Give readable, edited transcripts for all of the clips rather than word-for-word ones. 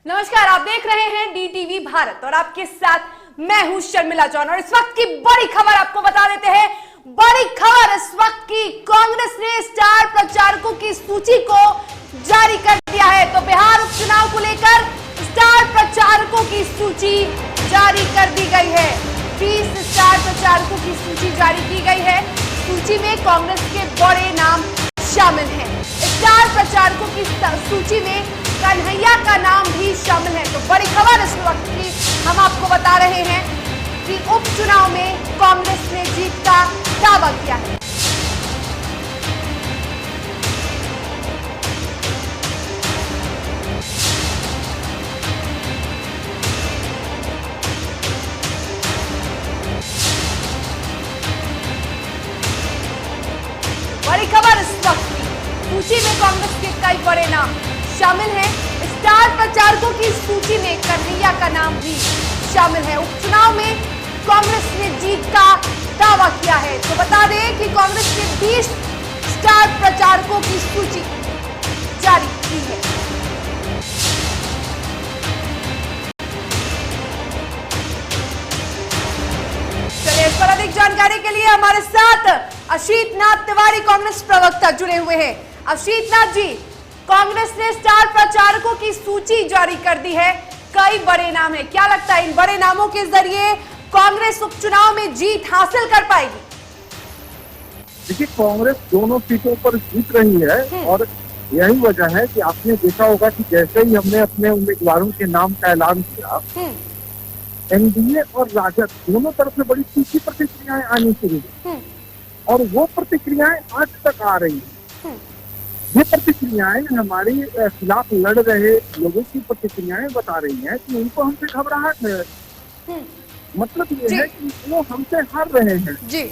नमस्कार, आप देख रहे हैं डीटीवी भारत और आपके साथ मैं हूं शर्मिला चौहान। और इस वक्त की बड़ी खबर आपको बता देते हैं। बड़ी खबर इस वक्त की, कांग्रेस ने स्टार प्रचारकों की सूची को जारी कर दिया है। तो बिहार उपचुनाव को लेकर स्टार प्रचारकों की सूची जारी कर दी गई है। 20 स्टार प्रचारकों की सूची जारी की गई है। सूची में कांग्रेस के बड़े नाम शामिल हैं। स्टार प्रचारकों की सूची में कन्हैया का नाम भी शामिल है। तो बड़ी खबर इस वक्त की हम आपको बता रहे हैं कि उपचुनाव में कांग्रेस ने जीत का दावा किया है। बड़ी खबर इस वक्त की, सूची में कांग्रेस के कई बड़े नाम शामिल हैं। स्टार प्रचारकों की सूची में कन्हैया का नाम भी शामिल है। उपचुनाव में कांग्रेस ने जीत का दावा किया है। तो बता दें कि कांग्रेस ने 20 स्टार प्रचारकों की सूची जारी की है। चलिए, इस पर अधिक जानकारी के लिए हमारे साथ अशीत नाथ तिवारी, कांग्रेस प्रवक्ता, जुड़े हुए हैं। अशीत नाथ जी, कांग्रेस ने स्टार प्रचारकों की सूची जारी कर दी है। कई बड़े नाम है, क्या लगता है इन बड़े नामों के जरिए कांग्रेस उपचुनाव में जीत हासिल कर पाएगी? देखिए, कांग्रेस दोनों सीटों पर जीत रही है और यही वजह है कि आपने देखा होगा कि जैसे ही हमने अपने उम्मीदवारों के नाम का ऐलान किया, एनडीए और राजद दोनों तरफ से बड़ी तीखी प्रतिक्रियाएं आनी शुरू हुई और वो प्रतिक्रियाएं आज तक आ रही हैं। ये प्रतिक्रियाएं हमारे खिलाफ लड़ रहे लोगों की प्रतिक्रियाएं बता रही हैं कि उनको हमसे घबराहट है। मतलब ये है कि वो हमसे हार रहे हैं। जी।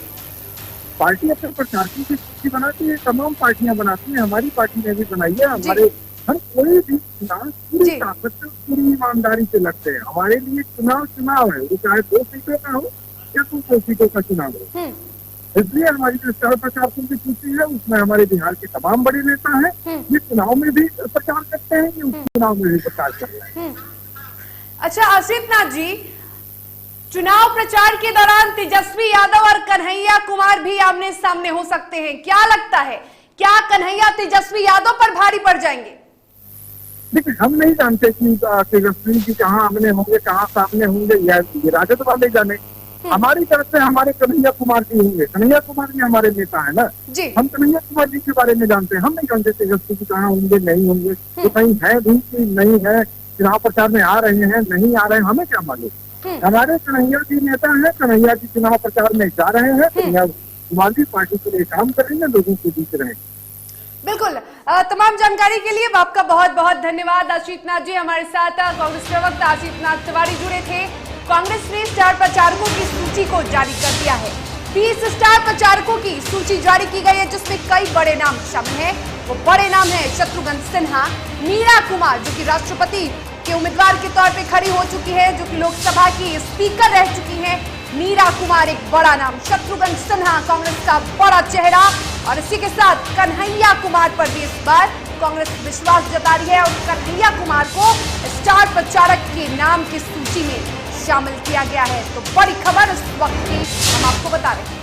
पार्टी अपने प्रत्याशियों की सूची बनाती है, तमाम पार्टियां बनाती हैं, हमारी पार्टी ने भी बनाई है। हमारे हर कोई भी चुनाव पूरी ताकत से, पूरी ईमानदारी से लड़ते हैं। हमारे लिए चुनाव है, वो चाहे 2 सीटों का हो या 200 सीटों का चुनाव हो। इसलिए हमारी जो स्टार प्रचारकों की सूची है उसमें हमारे बिहार के तमाम बड़े नेता हैं। ये चुनाव में भी प्रचार करते हैं, ये उपचुनाव में भी प्रचार कर रहे हैं। अच्छा अशीत नाथ जी, चुनाव प्रचार के दौरान तेजस्वी यादव और कन्हैया कुमार भी आमने सामने हो सकते हैं। क्या लगता है, क्या कन्हैया तेजस्वी यादव पर भारी पड़ जाएंगे? देखिए, हम नहीं जानते कि तेजस्वी जी कहाँ आमने होंगे, कहाँ सामने होंगे, या राजद वाले जाने। हमारी तरफ से हमारे कन्हैया कुमार जी होंगे। कन्हैया कुमार जी हमारे नेता है ना, हम कन्हैया कुमार जी के बारे में जानते हैं। हम नहीं जानते तेजस्वी जी कहाँ होंगे, नहीं होंगे, तो कहीं है भी कि नहीं है, चुनाव प्रचार में आ रहे हैं, नहीं आ रहे हैं, हमें क्या मालूम। हमारे कन्हैया जी नेता है, कन्हैया जी चुनाव प्रचार में जा रहे हैं, कन्हैया कुमार जी पार्टी के लिए काम करेंगे, लोगों के बीच रहेंगे। बिल्कुल, तमाम जानकारी के लिए आपका बहुत बहुत धन्यवाद अशीत नाथ जी। हमारे साथ कांग्रेस प्रवक्ता अशीत नाथ तिवारी जुड़े थे। कांग्रेस ने स्टार प्रचारकों की सूची को जारी कर दिया है। 20 स्टार प्रचारकों की सूची जारी की गई है, जिसमें कई बड़े नाम शामिल हैं। वो बड़े नाम हैं शत्रुघ्न सिन्हा, मीरा कुमार जो कि राष्ट्रपति के उम्मीदवार के तौर पे खड़ी हो चुकी है, जो कि लोकसभा की स्पीकर रह चुकी हैं। मीरा कुमार एक बड़ा नाम, शत्रुघ्न सिन्हा कांग्रेस का बड़ा चेहरा, और इसी के साथ कन्हैया कुमार पर भी इस बार कांग्रेस विश्वास जता रही है और कन्हैया कुमार को स्टार प्रचारक के नाम की सूची में शामिल किया गया है। तो बड़ी खबर इस वक्त की हम आपको बता रहे हैं।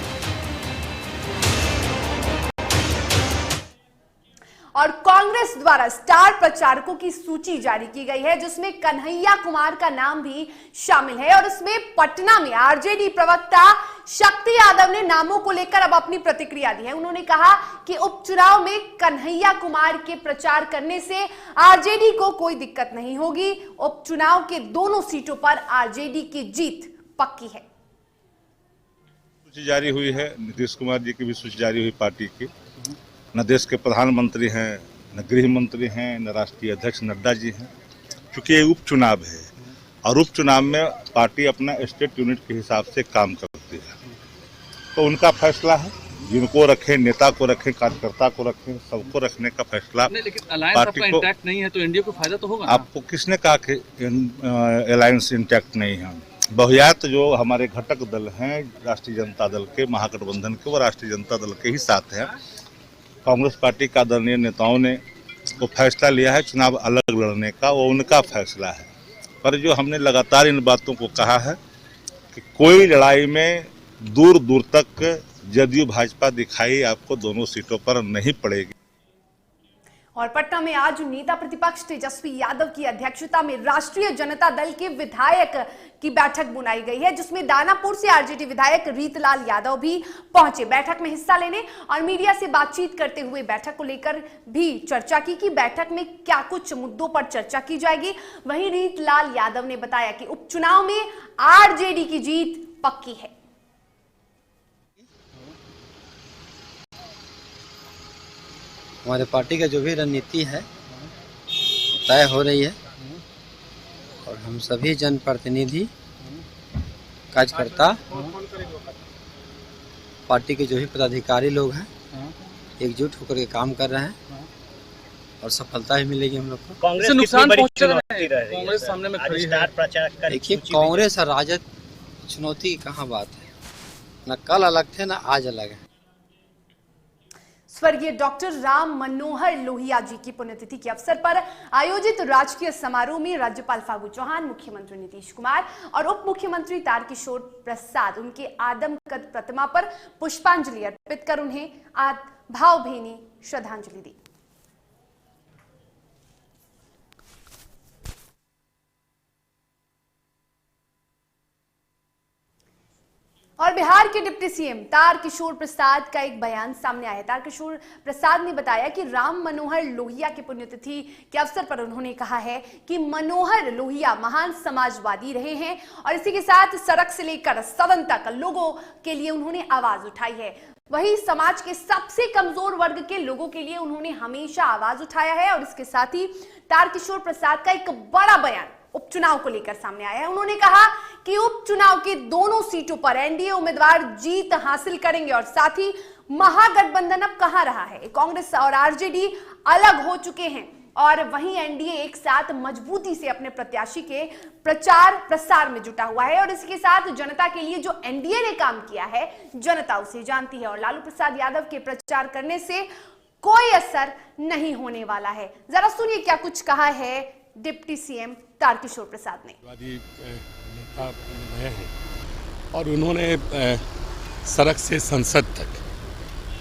और कांग्रेस द्वारा स्टार प्रचारकों की सूची जारी की गई है, जिसमें कन्हैया कुमार का नाम भी शामिल है। और इसमें पटना में आरजेडी प्रवक्ता शक्ति यादव ने नामों को लेकर अब अपनी प्रतिक्रिया दी है। उन्होंने कहा कि उपचुनाव में कन्हैया कुमार के प्रचार करने से आरजेडी को कोई दिक्कत नहीं होगी। उपचुनाव के दोनों सीटों पर आरजेडी की जीत पक्की है। सूची जारी हुई है, नीतीश कुमार जी की भी सूची जारी हुई पार्टी की। न देश के प्रधानमंत्री हैं, न गृह मंत्री हैं, न राष्ट्रीय अध्यक्ष नड्डा जी हैं। क्योंकि ये उपचुनाव है और उपचुनाव में पार्टी अपना स्टेट यूनिट के हिसाब से काम करती है, तो उनका फैसला है। जिनको रखें, नेता को रखें, कार्यकर्ता को रखें, सबको रखने का फैसला पार्टी को। इंटैक्ट नहीं है तो एनडीए को फायदा तो होगा। आपको किसने कहा कि अलायंस इंटैक्ट नहीं है? बहुयात जो हमारे घटक दल हैं राष्ट्रीय जनता दल के, महागठबंधन के, वो राष्ट्रीय जनता दल के ही साथ हैं। कांग्रेस पार्टी का आदरणीय नेताओं ने वो फैसला लिया है चुनाव अलग लड़ने का, वो उनका फैसला है। पर जो हमने लगातार इन बातों को कहा है कि कोई लड़ाई में दूर दूर तक जदयू भाजपा दिखाई आपको दोनों सीटों पर नहीं पड़ेगी। और पटना में आज नेता प्रतिपक्ष तेजस्वी यादव की अध्यक्षता में राष्ट्रीय जनता दल के विधायक की बैठक बुलाई गई है, जिसमें दानापुर से आरजेडी विधायक रीतलाल यादव भी पहुंचे बैठक में हिस्सा लेने और मीडिया से बातचीत करते हुए बैठक को लेकर भी चर्चा की कि बैठक में क्या कुछ मुद्दों पर चर्चा की जाएगी। वहीं रीतलाल यादव ने बताया कि उपचुनाव में आरजेडी की जीत पक्की है। हमारे पार्टी का जो भी रणनीति है तय हो रही है और हम सभी जनप्रतिनिधि कार्यकर्ता पार्टी के जो भी पदाधिकारी लोग हैं एकजुट होकर के काम कर रहे हैं और सफलता भी मिलेगी हम लोग को। कांग्रेस नुकसान पहुंच रहा है, कांग्रेस सामने में खड़ी है। देखिए कांग्रेस और राजद चुनौती की कहाँ बात है, न कल अलग थे न आज अलग है। स्वर्गीय डॉक्टर राम मनोहर लोहिया जी की पुण्यतिथि के अवसर पर आयोजित राजकीय समारोह में राज्यपाल फागू चौहान, मुख्यमंत्री नीतीश कुमार और उप मुख्यमंत्री तारकिशोर प्रसाद उनके आदमकद प्रतिमा पर पुष्पांजलि अर्पित कर उन्हें भावभीनी श्रद्धांजलि दी। और बिहार के डिप्टी सीएम तारकिशोर प्रसाद का एक बयान सामने आया है। तारकिशोर प्रसाद ने बताया कि राम मनोहर लोहिया की पुण्यतिथि के अवसर पर उन्होंने कहा है कि मनोहर लोहिया महान समाजवादी रहे हैं और इसी के साथ सड़क से लेकर सदन तक लोगों के लिए उन्होंने आवाज उठाई है। वही समाज के सबसे कमजोर वर्ग के लोगों के लिए उन्होंने हमेशा आवाज उठाया है। और इसके साथ ही तारकिशोर प्रसाद का एक बड़ा बयान उपचुनाव को लेकर सामने आया है। उन्होंने कहा कि उपचुनाव के दोनों सीटों पर एनडीए उम्मीदवार जीत हासिल करेंगे और साथ ही महागठबंधन अब कहां रहा है, कांग्रेस और आरजेडी अलग हो चुके हैं और वहीं एनडीए एक साथ मजबूती से अपने प्रत्याशी के प्रचार प्रसार में जुटा हुआ है। और इसके साथ जनता के लिए जो एनडीए ने काम किया है जनता उसे जानती है और लालू प्रसाद यादव के प्रचार करने से कोई असर नहीं होने वाला है। जरा सुनिए क्या कुछ कहा है डिप्टी सीएम तारकिशोर प्रसाद ने। नेता रहे हैं और उन्होंने सड़क से संसद तक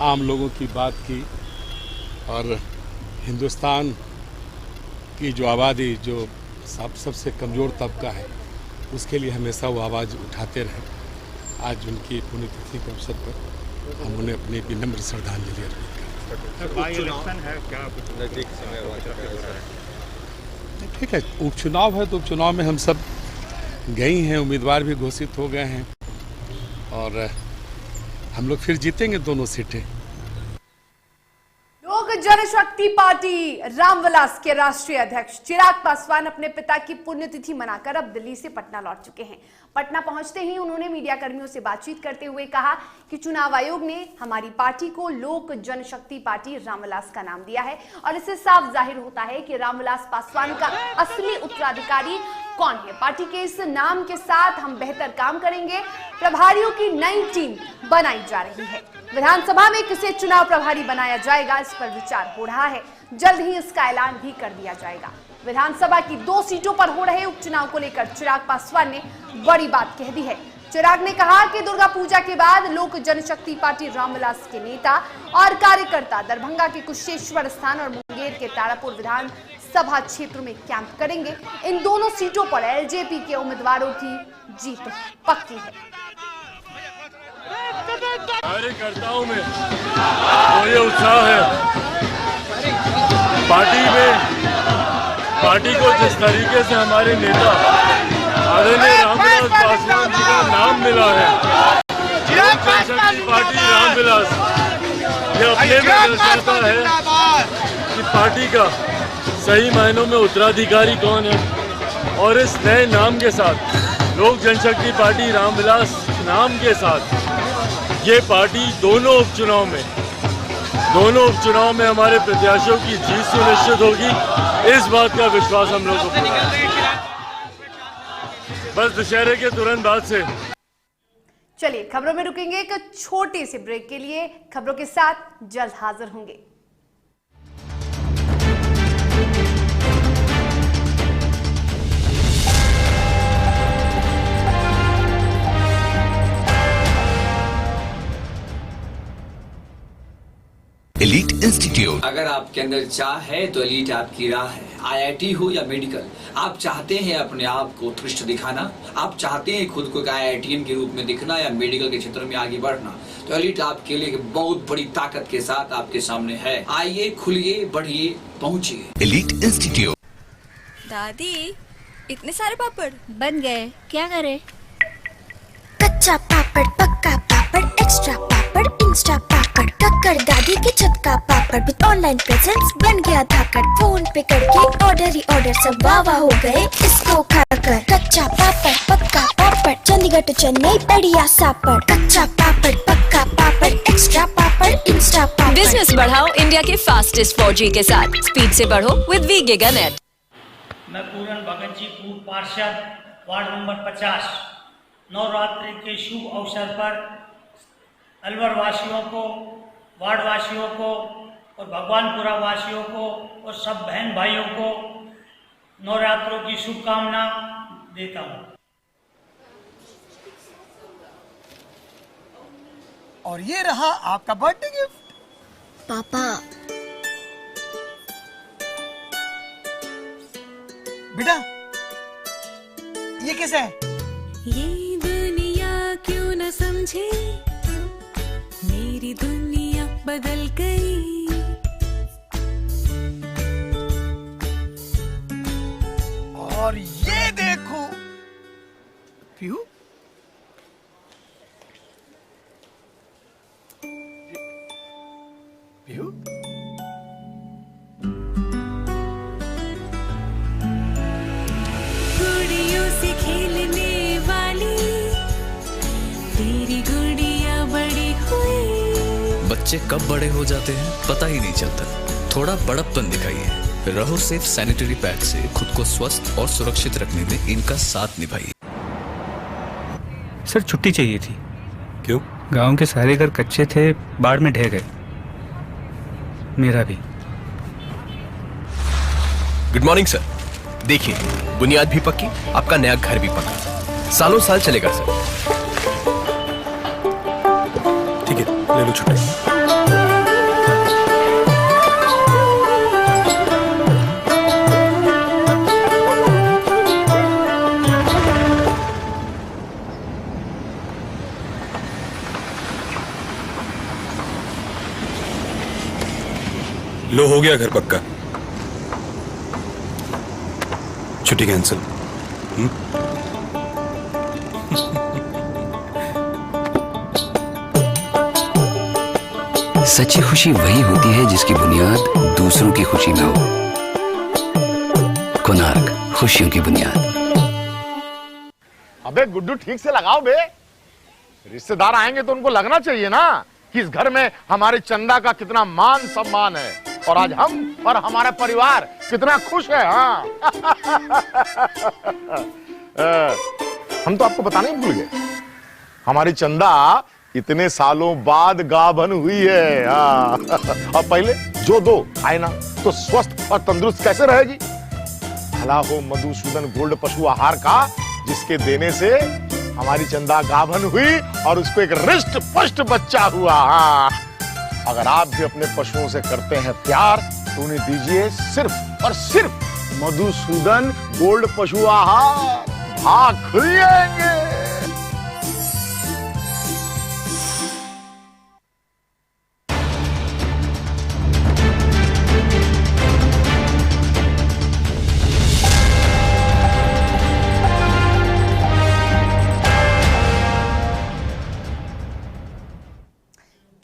आम लोगों की बात की और हिंदुस्तान की जो आबादी जो सबसे कमज़ोर तबका है उसके लिए हमेशा वो आवाज़ उठाते रहे। आज उनकी पुण्यतिथि के अवसर पर हम उन्हें अपनी विनम्र श्रद्धांजलि अर्पित करें। ठीक है, उपचुनाव है तो उपचुनाव में हम सब गए हैं, उम्मीदवार भी घोषित हो गए हैं और हम लोग फिर जीतेंगे दोनों सीटें। लोक जनशक्ति पार्टी रामविलास के राष्ट्रीय अध्यक्ष चिराग पासवान अपने पिता की पुण्यतिथि मनाकर अब दिल्ली से पटना लौट चुके हैं। पटना पहुंचते ही उन्होंने मीडिया कर्मियों से बातचीत करते हुए कहा कि चुनाव आयोग ने हमारी पार्टी को लोक जनशक्ति पार्टी रामविलास का नाम दिया है और इससे साफ जाहिर होता है कि रामविलास पासवान का असली उत्तराधिकारी कौन है। पार्टी के इस नाम के साथ हम बेहतर काम करेंगे। प्रभारियों की नई टीम बनाई जा रही है। विधानसभा में किसे चुनाव प्रभारी बनाया जाएगा इस पर विचार हो रहा है। जल्द ही इसका ऐलान भी कर दिया जाएगा। विधानसभा की 2 सीटों पर हो रहे उपचुनाव को लेकर चिराग पासवान ने बड़ी बात कह दी है। चिराग ने कहा कि दुर्गा पूजा के बाद लोक जनशक्ति पार्टी रामविलास के नेता और कार्यकर्ता दरभंगा के कुशेश्वर स्थान और मुंगेर के तारापुर विधानसभा क्षेत्र में कैंप करेंगे। इन दोनों सीटों पर एलजेपी के उम्मीदवारों की जीत पक्की है। कार्यकर्ताओं में ये उत्साह है। पार्टी को जिस तरीके से हमारे नेता आदरणीय रामविलास पासवान जी का नाम मिला है, लोक जनशक्ति पार्टी रामविलास, ये अपने में दर्शाता है कि पार्टी का सही मायनों में उत्तराधिकारी कौन है। और इस नए नाम के साथ लोक जनशक्ति पार्टी रामविलास नाम के साथ ये पार्टी दोनों उपचुनाव में हमारे प्रत्याशियों की जीत सुनिश्चित होगी। इस बात का विश्वास हम लोगों को बस दशहरे के तुरंत बाद से। चलिए खबरों में रुकेंगे एक छोटे से ब्रेक के लिए। खबरों के साथ जल्द हाजिर होंगे। Elite institute. अगर आपके अंदर चाह है तो एलीट आपकी राह है। आईआईटी हो या मेडिकल, आप चाहते हैं अपने आप को उत्कृष्ट दिखाना, आप चाहते हैं खुद को एक आईआईटीएन के रूप में दिखना या मेडिकल के क्षेत्र में आगे बढ़ना, तो एलीट आपके लिए एक बहुत बड़ी ताकत के साथ आपके सामने है। आइए, खुलिए, बढ़िए, पहुंचिए। Elite institute. दादी, इतने सारे पापड़ बन गए, क्या करे? कच्चा पापड़, पक्का पापड़, एक्स्ट्रा पापड़, इंस्टा पापड़, कक्कर दादी के छत का पापड़ विद ऑनलाइन प्रेजेंस बन गया धाकड़। फोन पे करके ऑर्डर ही ऑर्डर, सब वाह हो गए इसको खाकर। कच्चा पापड़, पक्का पापड़, चंडीगढ़ टू चेन्नई बढ़िया सापड़। कच्चा पापड़, पक्का पापड़, एक्स्ट्रा पापड़, इंस्टा पापड़। बिजनेस बढ़ाओ इंडिया के फास्टेस्ट 4G के साथ, स्पीड से बढ़ो विद वी गिगानेट। मैं पूरन भगत जी, पूर्व पार्षद, वार्ड नंबर 50, नवरात्रि के शुभ अवसर पर अलवर वासियों को, वार्ड वासियों को और भगवानपुरा वासियों को और सब बहन भाइयों को नवरात्रों की शुभकामना देता हूँ। और ये रहा आपका बर्थडे गिफ्ट। पापा, बेटा ये कैसा है? ये दुनिया क्यों न समझे, मेरी दुनिया बदल गई। और ये देखो पीहू, पीहू गुड़ियों से खेलने वाली तेरी गुड़िया बड़ी हुई। बच्चे कब बड़े हो जाते हैं पता ही नहीं चलता। थोड़ा बड़प्पन दिखाइए। रहो सेफ सैनिटरी पैड से खुद को स्वस्थ और सुरक्षित रखने में इनका साथ निभाइए। सर छुट्टी चाहिए थी। क्यों? गांव के सारे घर कच्चे थे, बाढ़ में ढह गए, मेरा भी। Good morning sir. देखिए, बुनियाद भी पक्की, आपका नया घर भी पक्का, सालों साल चलेगा सर। ठीक है, ले लो छुट्टी। लो, हो गया घर पक्का। छुट्टी कैंसिल। सच्ची खुशी वही होती है जिसकी बुनियाद दूसरों की खुशी में हो। कोणार्क, खुशियों की बुनियाद। अबे गुड्डू, ठीक से लगाओ बे। रिश्तेदार आएंगे तो उनको लगना चाहिए ना कि इस घर में हमारे चंदा का कितना मान सम्मान है, और आज हम और हमारा परिवार कितना खुश है। हाँ हम तो आपको बताना ही भूल गए, हमारी चंदा इतने सालों बाद गाभन हुई है। हाँ और पहले जो दो खाए ना तो स्वस्थ और तंदुरुस्त कैसे रहेगी। भला हो मधुसूदन गोल्ड पशु आहार का, जिसके देने से हमारी चंदा गाभन हुई और उसको एक रिष्ट पुष्ट बच्चा हुआ। हाँ अगर आप भी अपने पशुओं से करते हैं प्यार तो उन्हें दीजिए सिर्फ और सिर्फ मधुसूदन गोल्ड पशु आहार। भाग खुल जाएंगे।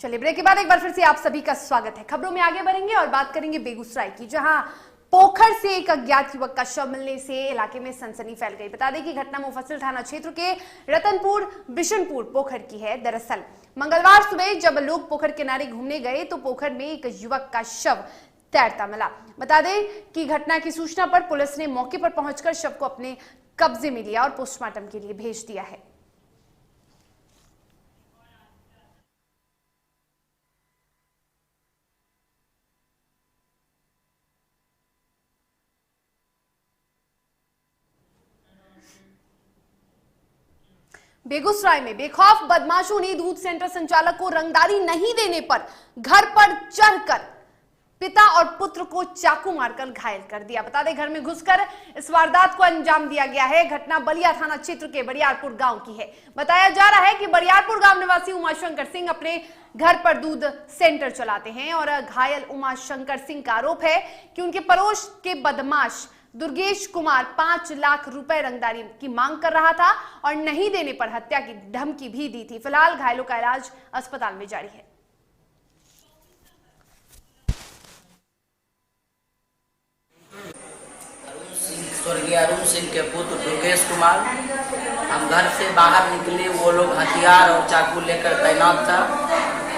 चलिए, ब्रेक के बाद एक बार फिर से आप सभी का स्वागत है। खबरों में आगे बढ़ेंगे और बात करेंगे बेगूसराय की, जहां पोखर से एक अज्ञात युवक का शव मिलने से इलाके में सनसनी फैल गई। बता दें कि घटना मुफस्सिल थाना क्षेत्र के रतनपुर बिशनपुर पोखर की है। दरअसल मंगलवार सुबह जब लोग पोखर किनारे घूमने गए तो पोखर में एक युवक का शव तैरता मिला। बता दें कि घटना की सूचना पर पुलिस ने मौके पर पहुंचकर शव को अपने कब्जे में लिया और पोस्टमार्टम के लिए भेज दिया है। बेगूसराय में बेखौफ बदमाशों ने दूध सेंटर संचालक को रंगदारी नहीं देने पर घर पर चढ़कर पिता और पुत्र को चाकू मारकर घायल कर दिया। बता दें, घर में घुसकर इस वारदात को अंजाम दिया गया है। घटना बलिया थाना क्षेत्र के बरियारपुर गांव की है। बताया जा रहा है कि बरियारपुर गांव निवासी उमाशंकर सिंह अपने घर पर दूध सेंटर चलाते हैं और घायल उमाशंकर सिंह का आरोप है कि उनके पड़ोस के बदमाश दुर्गेश कुमार 5 लाख रुपए रंगदारी की मांग कर रहा था और नहीं देने पर हत्या की धमकी भी दी थी। फिलहाल घायलों का इलाज अस्पताल में जारी है। स्वर्गीय अरुण सिंह के पुत्र दुर्गेश कुमार, हम घर से बाहर निकले, वो लोग हथियार और चाकू लेकर तैनात था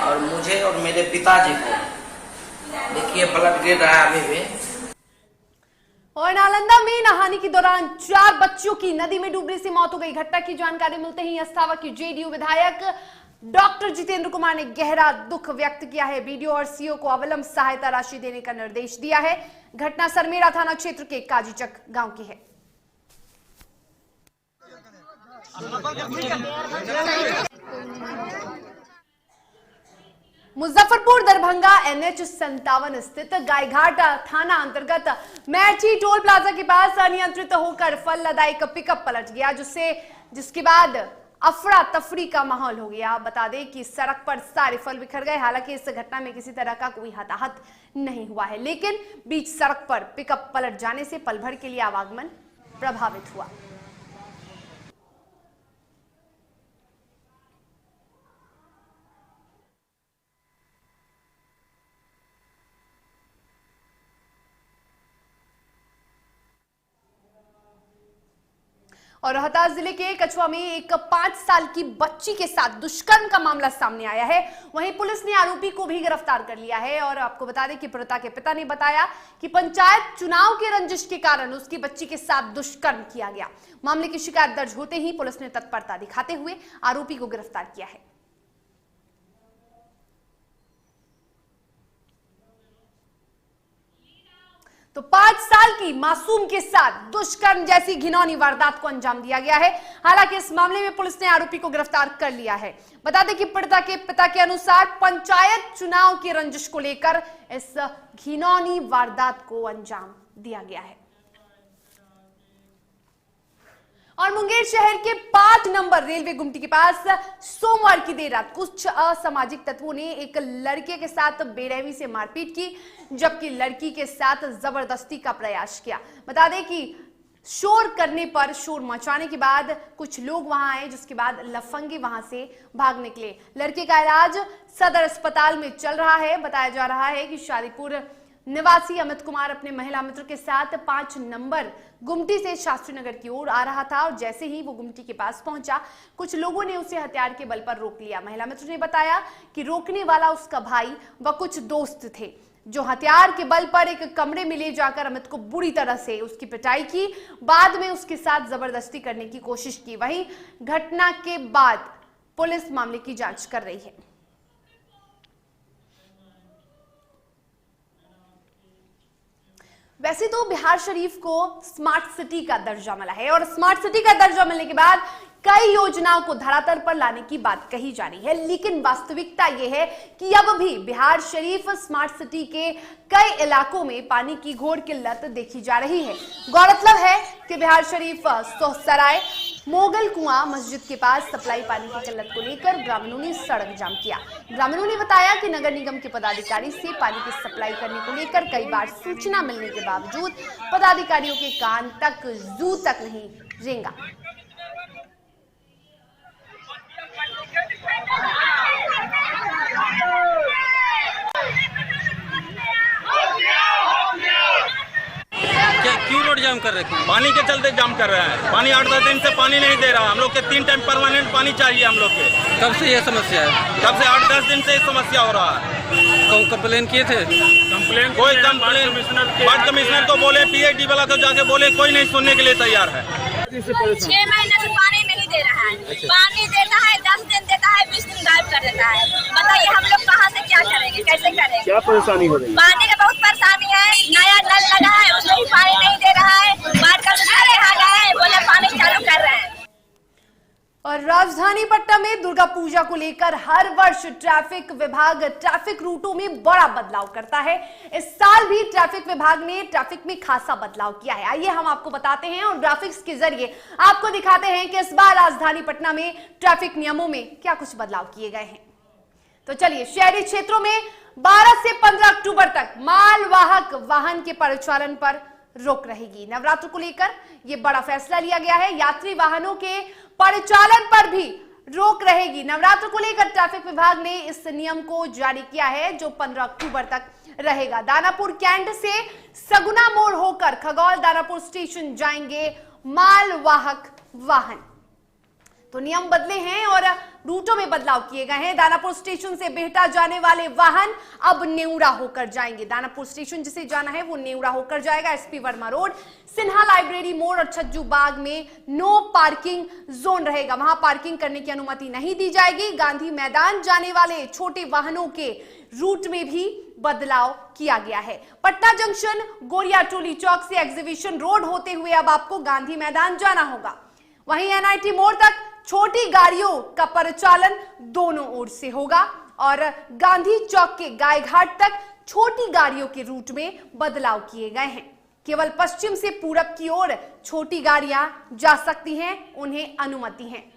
और मुझे और मेरे पिताजी को देखिए ब्लड गिर रहा है अभी भी। और नालंदा में नहाने के दौरान 4 बच्चों की नदी में डूबने से मौत हो गई। घटना की जानकारी मिलते ही अस्थावा की जेडीयू विधायक डॉक्टर जितेंद्र कुमार ने गहरा दुख व्यक्त किया है। बीडीओ और सीओ को अविलंब सहायता राशि देने का निर्देश दिया है। घटना सरमेरा थाना क्षेत्र के काजीचक गांव की है। मुजफ्फरपुर दरभंगा NH 57 स्थित गायघाट थाना अंतर्गत मैची टोल प्लाजा के पास अनियंत्रित होकर फल लदा एक पिकअप पलट गया, जिसके बाद अफरा तफरी का माहौल हो गया। बता दें कि सड़क पर सारे फल बिखर गए। हालांकि इस घटना में किसी तरह का कोई हताहत नहीं हुआ है, लेकिन बीच सड़क पर पिकअप पलट जाने से पल भर के लिए आवागमन प्रभावित हुआ। और रोहतास जिले के कछुआ में एक 5 साल की बच्ची के साथ दुष्कर्म का मामला सामने आया है। वहीं पुलिस ने आरोपी को भी गिरफ्तार कर लिया है। और आपको बता दें कि पीड़िता के पिता ने बताया कि पंचायत चुनाव के रंजिश के कारण उसकी बच्ची के साथ दुष्कर्म किया गया। मामले की शिकायत दर्ज होते ही पुलिस ने तत्परता दिखाते हुए आरोपी को गिरफ्तार किया है। तो 5 साल की मासूम के साथ दुष्कर्म जैसी घिनौनी वारदात को अंजाम दिया गया है। हालांकि इस मामले में पुलिस ने आरोपी को गिरफ्तार कर लिया है। बता दें कि पीड़िता के पिता के अनुसार पंचायत चुनाव की रंजिश को लेकर इस घिनौनी वारदात को अंजाम दिया गया है। और मुंगेर शहर के 5 नंबर रेलवे गुमटी के पास सोमवार की देर रात कुछ असामाजिक तत्वों ने एक लड़के के साथ बेरहमी से मारपीट की, जबकि लड़की के साथ जबरदस्ती का प्रयास किया। बता दें कि शोर करने पर, शोर मचाने के बाद कुछ लोग वहां आए, जिसके बाद लफंगे वहां से भाग निकले। लड़के का इलाज सदर अस्पताल में चल रहा है। बताया जा रहा है कि शादीपुर निवासी अमित कुमार अपने महिला मित्र के साथ 5 नंबर गुमटी से शास्त्री नगर की ओर आ रहा था और जैसे ही वो गुमटी के पास पहुंचा, कुछ लोगों ने उसे हथियार के बल पर रोक लिया। महिला मित्र ने बताया कि रोकने वाला उसका भाई व कुछ दोस्त थे, जो हथियार के बल पर एक कमरे में ले जाकर अमित को बुरी तरह से उसकी पिटाई की। बाद में उसके साथ जबरदस्ती करने की कोशिश की। वहीं घटना के बाद पुलिस मामले की जांच कर रही है। वैसे तो बिहार शरीफ को स्मार्ट सिटी का दर्जा मिला है और स्मार्ट सिटी का दर्जा मिलने के बाद कई योजनाओं को धरातल पर लाने की बात कही जा रही है, लेकिन वास्तविकता यह है कि अब भी बिहार शरीफ स्मार्ट सिटी के कई इलाकों में पानी की घोर किल्लत देखी जा रही है। गौरतलब है कि बिहार शरीफ सोहसराय मोगल कुआं मस्जिद के पास सप्लाई पानी की किल्लत को लेकर ग्रामीणों ने सड़क जाम किया। ग्रामीणों ने बताया कि नगर निगम के पदाधिकारी से पानी की सप्लाई करने को लेकर कई बार सूचना मिलने के बावजूद पदाधिकारियों के कान तक जू तक नहीं रेंगा। क्यों रोड जाम कर रहे हैं? पानी के चलते जाम कर रहा है। पानी 8-10 दिन से पानी नहीं दे रहा। हम लोग के 3 टाइम परमानेंट पानी चाहिए हम लोग के। कब से ये समस्या है? कब से 8-10 दिन से समस्या हो रहा है। कौन कंप्लेन किए थे? कंप्लेन कोई कंप्लेन वार्ड कमिश्नर को बोले, पीएडी वाला को जाके बोले, कोई नहीं सुनने के लिए तैयार है। 6 महीने से पानी नहीं दे रहा है। पानी देता है 10 दिन देता है, 20 दिन गायब कर देता है। बताइए हम लोग कहाँ से क्या करेंगे, कैसे करेंगे? क्या परेशानी हो रही है? पानी का बहुत परेशानी है। नया नल लगा है, उसमें भी पानी नहीं दे रहा है। वार्ड कमिश्नर यहाँ गए, बोले पानी चालू कर रहे हैं। और राजधानी राजधानी पटना में दुर्गा पूजा को लेकर हर वर्ष ट्रैफिक विभाग ट्रैफिक रूटों में बड़ा बदलाव करता है। इस साल भी ट्रैफिक विभाग ने ट्रैफिक में खासा बदलाव किया है। आइए हम आपको बताते हैं और ग्राफिक्स के जरिए आपको दिखाते हैं कि इस बार राजधानी पटना में ट्रैफिक नियमों में क्या कुछ बदलाव किए गए हैं। तो चलिए, शहरी क्षेत्रों में 12 से 15 अक्टूबर तक मालवाहक वाहन के परिचालन पर रोक रहेगी। नवरात्र को लेकर यह बड़ा फैसला लिया गया है। यात्री वाहनों के परिचालन पर भी रोक रहेगी। नवरात्र को लेकर ट्रैफिक विभाग ने इस नियम को जारी किया है जो 15 अक्टूबर तक रहेगा। दानापुर कैंट से सगुना मोड़ होकर खगौल दानापुर स्टेशन जाएंगे मालवाहक वाहन। तो नियम बदले हैं और रूटों में बदलाव किए गए हैं। दानापुर स्टेशन से बिहटा जाने वाले वाहन अब नेउरा होकर जाएंगे। दानापुर स्टेशन जिसे जाना है वो नेउरा होकर जाएगा। SP Verma road, Sinha library मोड़ और छज्जू बाग में नो पार्किंग जोन रहेगा, वहां पार्किंग करने की अनुमति नहीं दी जाएगी। गांधी मैदान जाने वाले छोटे वाहनों के रूट में भी बदलाव किया गया है। पटना जंक्शन गोरिया टोली चौक से एग्जीबिशन रोड होते हुए अब आपको गांधी मैदान जाना होगा। वहीं एनआईटी मोड़ तक छोटी गाड़ियों का परिचालन दोनों ओर से होगा और गांधी चौक के गायघाट तक छोटी गाड़ियों के रूट में बदलाव किए गए हैं। केवल पश्चिम से पूरब की ओर छोटी गाड़ियां जा सकती हैं, उन्हें अनुमति है।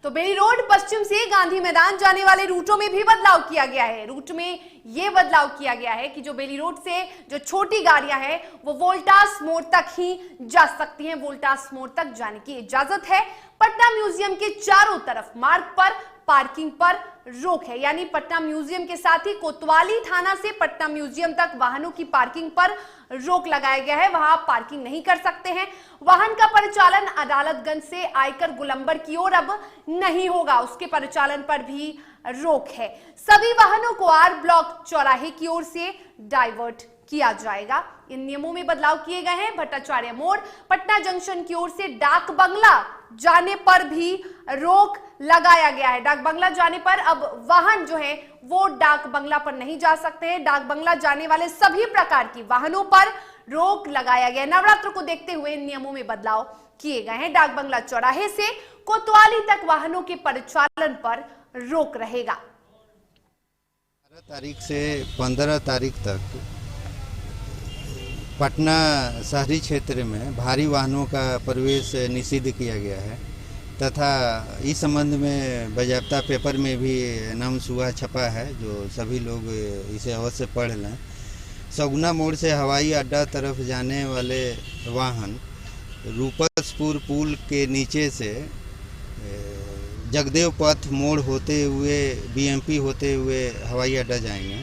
तो बेली रोड पश्चिम से गांधी मैदान जाने वाले रूटों में भी बदलाव किया गया है। रूट में यह बदलाव किया गया है कि जो बेली रोड से जो छोटी गाड़ियां हैं वो वोल्टास मोड़ तक ही जा सकती हैं। वोल्टास मोड़ तक जाने की इजाजत है। पटना म्यूजियम के चारों तरफ मार्ग पर पार्किंग पर रोक है, यानी पटना म्यूजियम के साथ ही कोतवाली थाना से पटना म्यूजियम तक वाहनों की पार्किंग पर रोक लगाया गया है। वहां आप पार्किंग नहीं कर सकते हैं। वाहन का परिचालन अदालतगंज से आयकर गोलंबर की ओर अब नहीं होगा, उसके परिचालन पर भी रोक है। सभी वाहनों को आर ब्लॉक चौराहे की ओर से डाइवर्ट किया जाएगा। इन नियमों में बदलाव किए गए हैं। भट्टाचार्य मोड़, पटना जंक्शन की ओर से डाक बंगला जाने पर भी रोक लगाया गया है। डाक बंगला जाने पर अब वाहन जो है वो डाक बंगला पर नहीं जा सकते हैं। डाक बंगला जाने वाले सभी प्रकार की वाहनों पर रोक लगाया गया है। नवरात्र को देखते हुए इन नियमों में बदलाव किए गए हैं। डाक बंगला चौराहे से कोतवाली तक वाहनों के परिचालन पर रोक रहेगा। 12 तारीख से 15 तारीख तक पटना शहरी क्षेत्र में भारी वाहनों का प्रवेश निषिद्ध किया गया है तथा इस संबंध में बाज़ाब्ता पेपर में भी नाम सुहा छपा है, जो सभी लोग इसे अवश्य पढ़ लें। सगुना मोड़ से हवाई अड्डा तरफ जाने वाले वाहन रूपसपुर पुल के नीचे से जगदेव पथ मोड़ होते हुए बीएमपी होते हुए हवाई अड्डा जाएंगे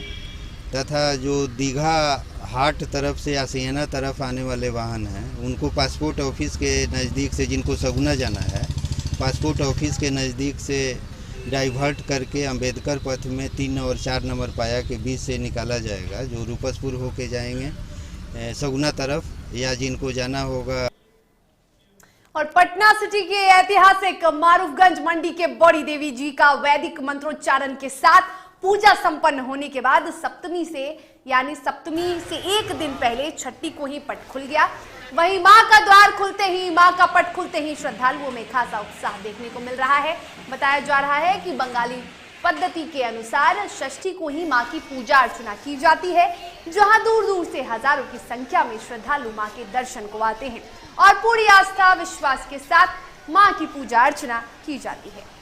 तथा जो दीघा हाट तरफ से आसियाना तरफ आने वाले वाहन हैं उनको पासपोर्ट ऑफिस के नज़दीक से, जिनको सगुना जाना है, पासपोर्ट ऑफिस के नज़दीक से डाइवर्ट करके अंबेडकर पथ में 3 और 4 नंबर पाया के बीच से निकाला जाएगा, जो रूपसपुर होके जाएंगे सगुना तरफ, या जिनको जाना होगा। और पटना सिटी के ऐतिहासिक मारूफगंज मंडी के बड़ी देवी जी का वैदिक मंत्रोच्चारण के साथ पूजा संपन्न होने के बाद सप्तमी से एक दिन पहले छठी को ही पट खुल गया। वहीं मां का द्वार खुलते ही, मां का पट खुलते ही श्रद्धालुओं में खासा उत्साह देखने को मिल रहा है। बताया जा रहा है कि बंगाली पद्धति के अनुसार षष्ठी को ही मां की पूजा अर्चना की जाती है, जहां दूर दूर से हजारों की संख्या में श्रद्धालु मां के दर्शन को आते हैं और पूरी आस्था विश्वास के साथ मां की पूजा अर्चना की जाती है।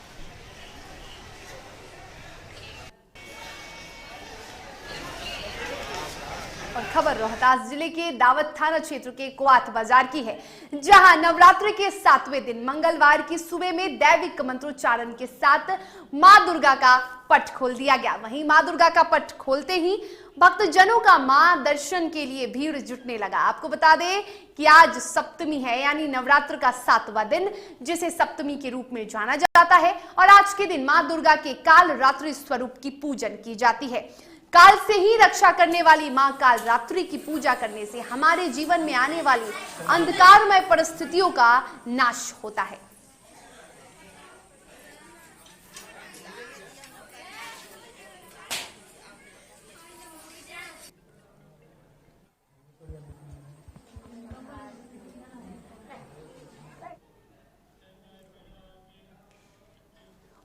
और खबर रोहतास जिले के दावत थाना क्षेत्र के कोआत बाजार की है, जहां नवरात्रि के 7वें दिन मंगलवार की सुबह में दैविक मंत्रोच्चारण के साथ मां दुर्गा का पट खोल दिया गया। वहीं मां दुर्गा का पट खोलते ही भक्तजनों का मां दर्शन के लिए भीड़ जुटने लगा। आपको बता दें कि आज सप्तमी है, यानी नवरात्र का 7वां दिन, जिसे सप्तमी के रूप में जाना जाता है। और आज के दिन मां दुर्गा के काल रात्रि स्वरूप की पूजन की जाती है। काल से ही रक्षा करने वाली मां काल रात्रि की पूजा करने से हमारे जीवन में आने वाली अंधकारमय परिस्थितियों का नाश होता है।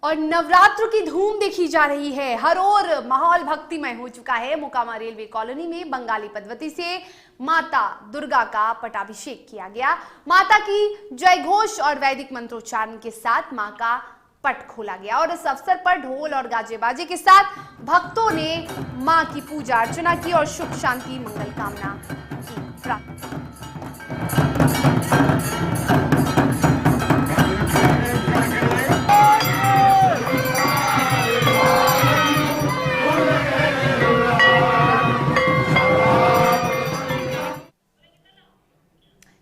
और नवरात्र की धूम देखी जा रही है। हर ओर माहौल भक्तिमय हो चुका है। मोकामा रेलवे कॉलोनी में बंगाली पद्धति से माता दुर्गा का पटाभिषेक किया गया। माता की जय घोष और वैदिक मंत्रोच्चारण के साथ मां का पट खोला गया और इस अवसर पर ढोल और गाजे बाजे के साथ भक्तों ने मां की पूजा अर्चना की और सुख शांति मंगल कामना की।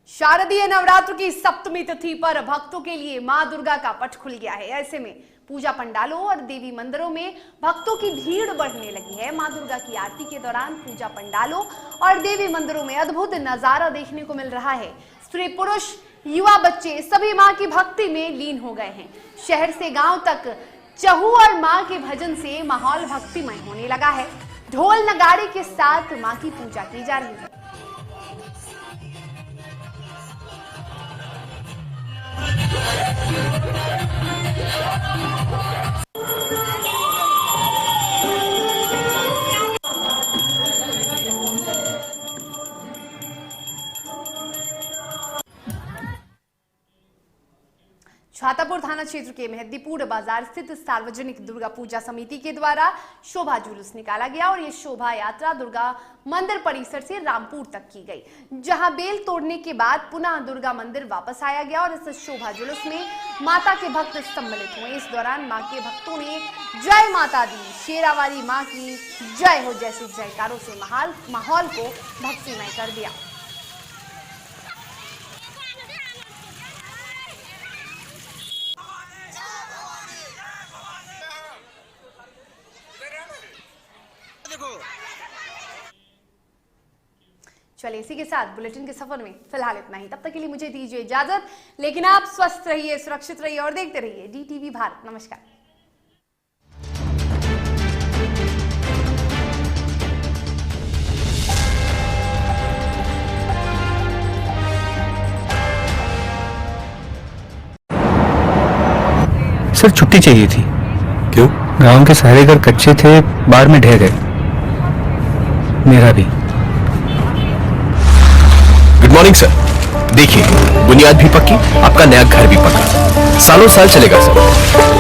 शारदीय नवरात्र की सप्तमी तिथि पर भक्तों के लिए मां दुर्गा का पट खुल गया है। ऐसे में पूजा पंडालों और देवी मंदिरों में भक्तों की भीड़ बढ़ने लगी है। मां दुर्गा की आरती के दौरान पूजा पंडालों और देवी मंदिरों में अद्भुत नजारा देखने को मिल रहा है। स्त्री पुरुष युवा बच्चे सभी मां की भक्ति में लीन हो गए हैं। शहर से गांव तक चहु और मां के भजन से माहौल भक्तिमय होने लगा है। ढोल नगाड़े के साथ मां की पूजा की जा रही है। छातापुर थाना क्षेत्र के मेहदीपुर बाजार स्थित सार्वजनिक दुर्गा पूजा समिति के द्वारा शोभा जुलूस निकाला गया और ये शोभा यात्रा दुर्गा मंदिर परिसर से रामपुर तक की गई, जहां बेल तोड़ने के बाद पुनः दुर्गा मंदिर वापस आया गया और इस शोभा जुलूस में माता के भक्त सम्मिलित हुए। इस दौरान मां के भक्तों ने जय माता दी, शेरावाली मां की जय हो जैसे जयकारों से माहौल को भक्तिमय कर दिया। चलिए इसी के साथ बुलेटिन के सफर में फिलहाल इतना ही। तब तक के लिए मुझे दीजिए इजाजत, लेकिन आप स्वस्थ रहिए, सुरक्षित रहिए और देखते रहिए DTV भारत। नमस्कार। सर छुट्टी चाहिए थी। क्यों? गांव के सारे घर कच्चे थे, बाढ़ में ढह गए, मेरा भी। Good morning sir. देखिए बुनियाद भी पक्की, आपका नया घर भी पक्का, सालों साल चलेगा सर।